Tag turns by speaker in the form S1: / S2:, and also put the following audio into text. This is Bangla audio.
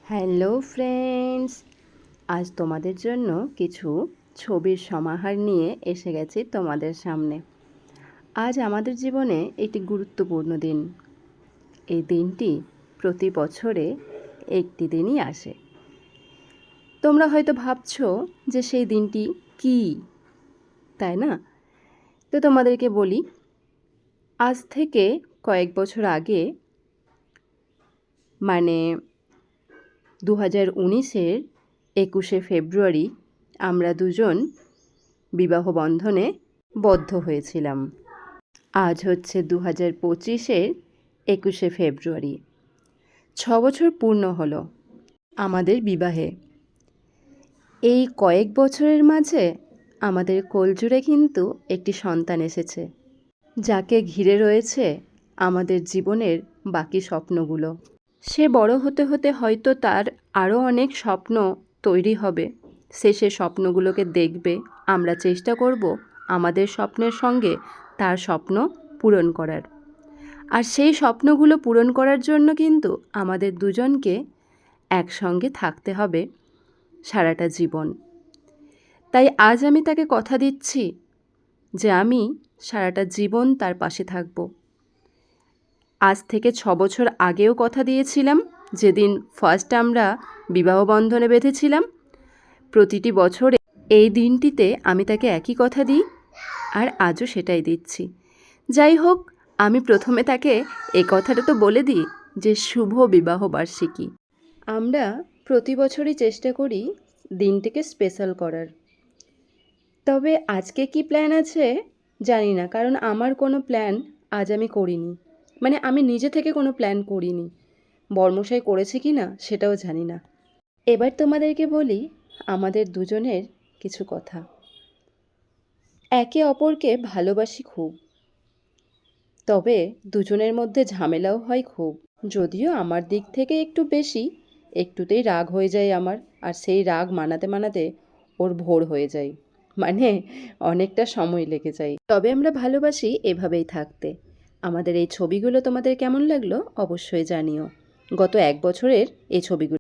S1: হ্যালো ফ্রেন্ডস, আজ তোমাদের জন্য কিছু ছবির সমাহার নিয়ে এসে গেছি তোমাদের সামনে। আজ আমাদের জীবনে একটি গুরুত্বপূর্ণ দিন। এই দিনটি প্রতি বছরে একটি দিনই আসে। তোমরা হয়তো ভাবছো যে সেই দিনটি কী, তাই না? তো তোমাদেরকে বলি, আজ থেকে কয়েক বছর আগে, মানে 2019-এর 21শে ফেব্রুয়ারি আমরা দুজন বিবাহ বন্ধনে বদ্ধ হয়েছিলাম। আজ হচ্ছে 2025-এর 21শে ফেব্রুয়ারি। 6 বছর পূর্ণ হলো আমাদের বিবাহে। এই কয়েক বছরের মাঝে আমাদের কোলজুড়ে কিন্তু একটি সন্তান এসেছে, যাকে ঘিরে রয়েছে আমাদের জীবনের বাকি স্বপ্নগুলো। সে বড় হতে হতে হয়তো তার আরও অনেক স্বপ্ন তৈরি হবে। সে স্বপ্নগুলোকে দেখবে। আমরা চেষ্টা করব আমাদের স্বপ্নের সঙ্গে তার স্বপ্ন পূরণ করার। আর সেই স্বপ্নগুলো পূরণ করার জন্য কিন্তু আমাদের দুজনকে একসঙ্গে থাকতে হবে সারাটা জীবন। তাই আজ আমি তাকে কথা দিচ্ছি যে আমি সারাটা জীবন তার পাশে থাকব। আজ থেকে 6 বছর আগেও কথা দিয়েছিলাম, যেদিন ফার্স্ট আমরা বিবাহ বন্ধনে বেঁধেছিলাম। প্রতিটি বছরে এই দিনটিতে আমি তাকে একই কথা দিই, আর আজও সেটাই দিচ্ছি। যাই হোক, আমি প্রথমে তাকে এই কথাটা তো বলে দিই যে শুভ বিবাহ বার্ষিকী। আমরা প্রতি বছরই চেষ্টা করি দিনটিকে স্পেশাল করার। তবে আজকে কি প্ল্যান আছে জানি না, কারণ আমার কোনো প্ল্যান আজ আমি করিনি। মানে আমি নিজে থেকে কোনো প্ল্যান করিনি। বর্মশাই করেছে কি না সেটাও জানি না। এবার তোমাদেরকে বলি আমাদের দুজনের কিছু কথা। একে অপরকে ভালোবাসি খুব, তবে দুজনের মধ্যে ঝামেলাও হয় খুব। যদিও আমার দিক থেকে একটু বেশি, একটুতেই রাগ হয়ে যায় আমার, আর সেই রাগ মানাতে মানাতে ওর ভোর হয়ে যায়, মানে অনেকটা সময় লেগে যায়। তবে আমরা ভালোবাসি এভাবেই থাকতে। আমাদের এই ছবিগুলো তোমাদের কেমন লাগলো অবশ্যই জানিও। গত 1 বছরের এই ছবিগুলো।